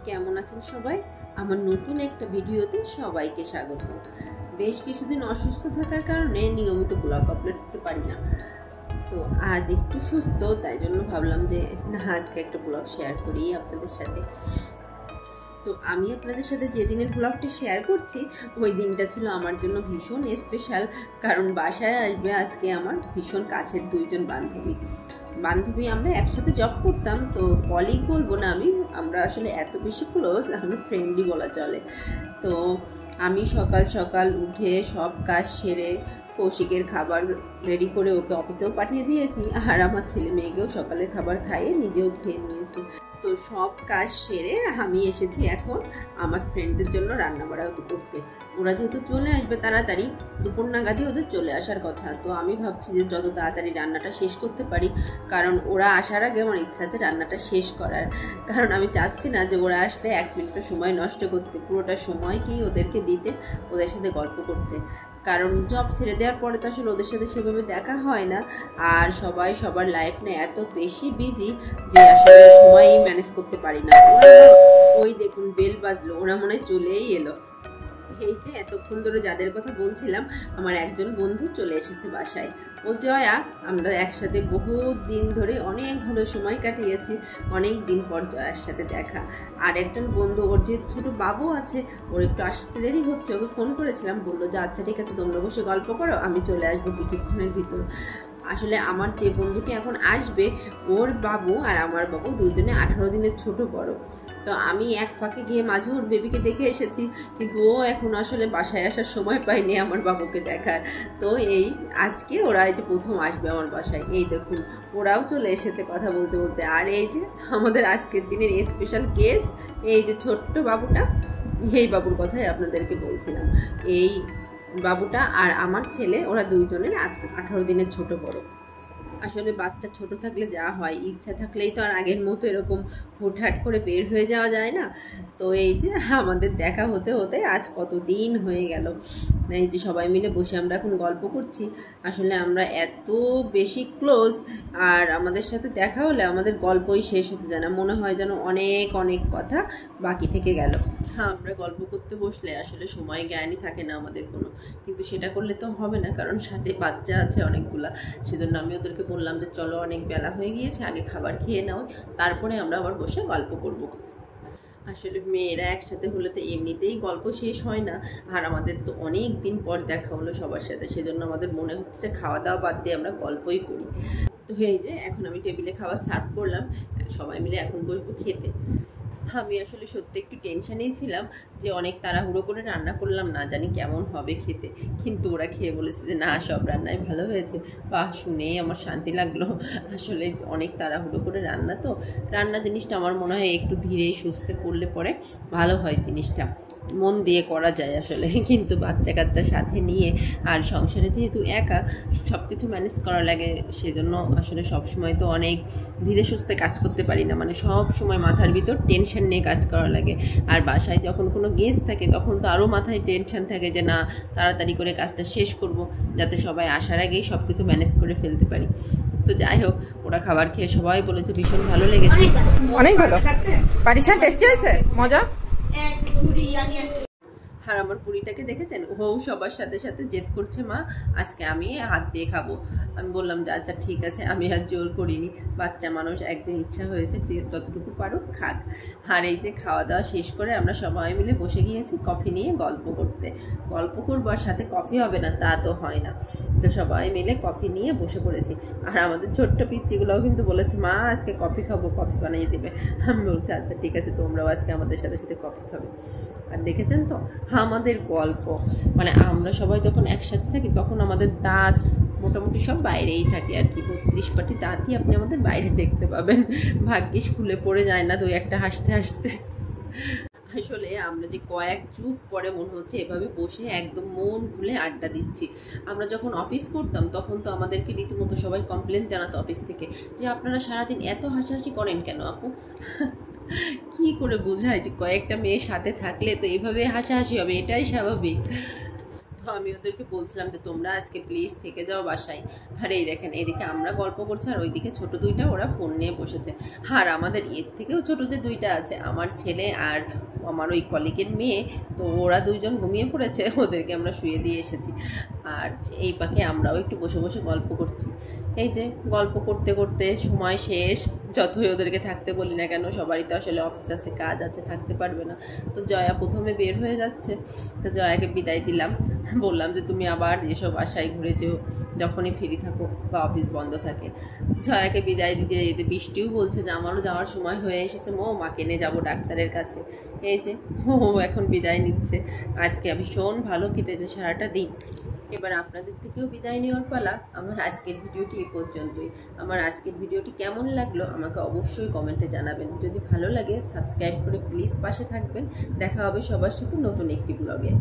কেমন আছেন সবাই? আমার নতুন একটা ভিডিওতে সবাইকে স্বাগত। বেশ কিছুদিন অসুস্থ থাকার কারণে নিয়মিত ব্লগ আপলোড দিতে পারি না। তো আজ একটু সুস্থ, তাই জন্য ভাবলাম যে না, আজকে একটা ব্লগ শেয়ার করি আপনাদের সাথে। তো আমি আপনাদের সাথে যেদিনের ব্লগটি শেয়ার করছি ওই দিনটা ছিল আমার জন্য ভীষণ স্পেশাল, কারণ বাসায় আসবে আজকে আমার ভীষণ কাছের দুইজন বান্ধবী। আমরা একসাথে জব করতাম, তো কলিগ বলবো না, আমরা আসলে এত বেশি ক্লোজ, আমরা ফ্রেন্ডই বলা চলে। তো আমি সকাল সকাল উঠে সব কাজ সেরে কৌশিকের খাবার রেডি করে ওকে অফিসেও পাঠিয়ে দিয়েছি, আর আমার ছেলে মেয়েকেও সকালের খাবার খাইয়ে নিজেও খেয়ে নিয়েছি। তো সব কাজ সেরে আমি এসেছি এখন আমার ফ্রেন্ডদের জন্য রান্না বাড়া করতে। ওরা যেহেতু চলে আসবে তাড়াতাড়ি, দুপুর নাগাদই ওদের চলে আসার কথা। তো আমি ভাবছি যে যত তাড়াতাড়ি রান্নাটা শেষ করতে পারি, কারণ ওরা আসার আগে আমার ইচ্ছা আছে রান্নাটা শেষ করার। কারণ আমি চাচ্ছি না যে ওরা আসলে এক মিনিটও সময় নষ্ট করতে, পুরোটা সময় কি ওদেরকে দিতে, ওদের সাথে গল্প করতে। কারণ জব ছেড়ে দেওয়ার পরে তো আসলে ওদের সাথে সেভাবে দেখা হয় না, আর সবাই সবার লাইফ নিয়ে এত বেশি বিজি যে আসলে সময়ই ম্যানেজ করতে পারি না। ওই দেখুন বেল বাজলো, ওরা মনে হয় চলেই এলো। এই যে এতক্ষণ ধরে যাদের কথা বলছিলাম, আমার একজন বন্ধু চলে এসেছে বাসায়, ও জয়া। আমরা একসাথে বহুত দিন ধরে অনেক ভালো সময় কাটিয়েছি, অনেক দিন পর জয়ার সাথে দেখা। আর একজন বন্ধু, ওর যে ছোটো বাবু আছে, ওর একটু আসতে দেরি হচ্ছে, ওকে ফোন করেছিলাম, বললো যে আচ্ছা ঠিক আছে তোমরা বসে গল্প করো, আমি চলে আসবো কিছুক্ষণের ভিতর। আসলে আমার যে বন্ধুটি এখন আসবে, ওর বাবু আর আমার বাবু দুজনে 18 দিনের ছোট বড়। তো আমি এক ফাঁকে গিয়ে মাঝে ওর বেবিকে দেখে এসেছি, কিন্তু ও এখন আসলে বাসায় আসার সময় পায়নি আমার বাবুকে দেখার। তো এই আজকে ওরা এই যে প্রথম আসবে আমার বাসায়, এই দেখুন ওরাও চলে এসেছে কথা বলতে বলতে। আর এই যে আমাদের আজকের দিনের স্পেশাল গেস্ট, এই যে ছোট্ট বাবুটা, এই বাবুর কথাই আপনাদেরকে বলছিলাম। এই বাবুটা আর আমার ছেলে, ওরা দুইজনের 18 দিনের ছোট বড়। আসলে বাচ্চা ছোট থাকলে যা হয়, ইচ্ছা থাকলেই তো আর আগের মতো এরকম হুটহাট করে বের হয়ে যাওয়া যায় না। তো এই যে আমাদের দেখা হতে হতে আজ কতদিন হয়ে গেল। এই যে সবাই মিলে বসে আমরা এখন গল্প করছি। আসলে আমরা এত বেশি ক্লোজ, আর আমাদের সাথে দেখা হলে আমাদের গল্পই শেষ হতে যায় না, মনে হয় যেন অনেক অনেক কথা বাকি থেকে গেল। হ্যাঁ, আমরা গল্প করতে বসলে আসলে সময় জ্ঞানই থাকে না আমাদের কোনো, কিন্তু সেটা করলে তো হবে না, কারণ সাথে বাচ্চা আছে অনেকগুলা। সেজন্য আমি ওদেরকে বললাম যে চলো, অনেক বেলা হয়ে গিয়েছে, আগে খাবার খেয়ে নাও, তারপরে আমরা আবার বসে গল্প করব। আসলে মেয়েরা একসাথে হলে তো এমনিতেই গল্প শেষ হয় না, আর আমাদের তো অনেক দিন পর দেখা হলো সবার সাথে, সেজন্য আমাদের মনে হচ্ছে যে খাওয়া দাওয়া বাদ দিয়ে আমরা গল্পই করি। তো এই যে এখন আমি টেবিলে খাবার সার্ভ করলাম, সবাই মিলে এখন বসবো খেতে। আমি আসলে সত্যি একটু টেনশনেই ছিলাম যে অনেক তাড়াহুড়ো করে রান্না করলাম, না জানি কেমন হবে খেতে। কিন্তু ওরা খেয়ে বলেছে যে না, সব রান্নাই ভালো হয়েছে। বাহ, শুনেই আমার শান্তি লাগলো। আসলে অনেক তাড়াহুড়ো করে রান্না, তো রান্না জিনিসটা আমার মনে হয় একটু ধীরে সুস্থে করলে পরে ভালো হয়, জিনিসটা মন দিয়ে করা যায় আসলে। কিন্তু বাচ্চা কাচ্চা সাথে নিয়ে আর সংসারে যেহেতু একা সব কিছু ম্যানেজ করা লাগে, সেজন্য আসলে সব সময় তো অনেক ধীরে সুস্থে কাজ করতে পারি না, মানে সব সময় মাথার ভিতর টেনশন নিয়ে কাজ করা লাগে। আর বাসায় যখন কোনো গেস্ট থাকে তখন তো আরও মাথায় টেনশন থাকে যে না, তাড়াতাড়ি করে কাজটা শেষ করব, যাতে সবাই আসার আগেই সব কিছু ম্যানেজ করে ফেলতে পারি। তো যাই হোক, ওরা খাবার খেয়ে সবাই বলেছে ভীষণ ভালো লেগেছে, অনেক ভালো। পারিশা টেস্টি হয়েছে, মজা। আর আমার পুরিটাকে দেখেছেন, ও সবার সাথে সাথে জেদ করছে মা আজকে আমি হাত দিয়ে খাবো। আমি বললাম যে আচ্ছা ঠিক আছে, আমি আর জোর করিনি, বাচ্চা মানুষ, একদিন ইচ্ছা হয়েছে, যতটুকু পারো খাক। আর এই যে খাওয়া দাওয়া শেষ করে আমরা সবাই মিলে বসে গিয়েছি কফি নিয়ে গল্প করতে। গল্প করবো আর সাথে কফি হবে না তা তো হয় না। তো সবাই মিলে কফি নিয়ে বসে পড়েছি। আর আমাদের ছোট্ট পিচ্চিগুলোও কিন্তু বলেছে মা আজকে কফি খাবো, কফি বানিয়ে দেবে। আমি বলছি আচ্ছা ঠিক আছে, তোমরাও আজকে আমাদের সাথে সাথে কফি খাবে। আর দেখেছেন তো আমাদের গল্প, মানে আমরা সবাই যখন একসাথে থাকি তখন আমাদের দাঁত মোটামুটি সব বাইরেই থাকে আর কি, 32 পাটি দাঁতই আপনি আমাদের বাইরে দেখতে পাবেন। ভাগ্যিস খুলে পড়ে যায় না দুই একটা হাসতে হাসতে। আসলে আমরা যে কয়েক যুগ পরে মনে হচ্ছে এভাবে বসে একদম মন খুলে আড্ডা দিচ্ছি। আমরা যখন অফিস করতাম তখন তো আমাদেরকে রীতিমতো সবাই কমপ্লেন জানাতো অফিস থেকে যে আপনারা সারাদিন এত হাসাহাসি করেন কেন আপু। কি করে বোঝায় যে কয়েকটা মেয়ের সাথে থাকলে তো এইভাবে হাসাহাসি হবে, এটাই স্বাভাবিক। তো আমি ওদেরকে বলছিলাম যে তোমরা আজকে প্লিজ থেকে যাও বাসায়। আর এই দেখেন, এদিকে আমরা গল্প করছি আর ওইদিকে ছোট দুইটা ওরা ফোন নিয়ে বসেছে। আর আমাদের এর থেকেও ছোট যে দুইটা আছে, আমার ছেলে আর আমার ওই কলিগের মেয়ে, তো ওরা দুইজন ঘুমিয়ে পড়েছে, ওদেরকে আমরা শুয়ে দিয়ে এসেছি। আর এই পাখে আমরাও একটু বসে বসে গল্প করছি। এই যে গল্প করতে করতে সময় শেষ। যতই ওদেরকে থাকতে বলি না কেন, সবারই তো আসলে অফিস আছে, কাজ আছে, থাকতে পারবে না। তো জয়া প্রথমে বের হয়ে যাচ্ছে, তো জয়াকে বিদায় দিলাম, বললাম যে তুমি আবার এসব বাসায় ঘুরে যেও যখনই ফ্রি থাকো বা অফিস বন্ধ থাকে। জয়াকে বিদায় দিতে যেতে বৃষ্টিও বলছে যে আমারও যাওয়ার সময় হয়ে এসেছে, মাকে নিয়ে যাবো ডাক্তারের কাছে। এই যে ও এখন বিদায় নিচ্ছে। আজকে ভীষণ ভালো কেটেছে সারাটা দিন। এবার আপনাদের থেকেও বিদায় নেওয়ার পালা। আমার আজকের ভিডিওটি এই পর্যন্তই। আমার আজকের ভিডিওটি কেমন লাগলো আমাকে অবশ্যই কমেন্টে জানাবেন। যদি ভালো লাগে সাবস্ক্রাইব করে প্লিজ পাশে থাকবেন। দেখা হবে সবার সাথে নতুন একটি ব্লগে।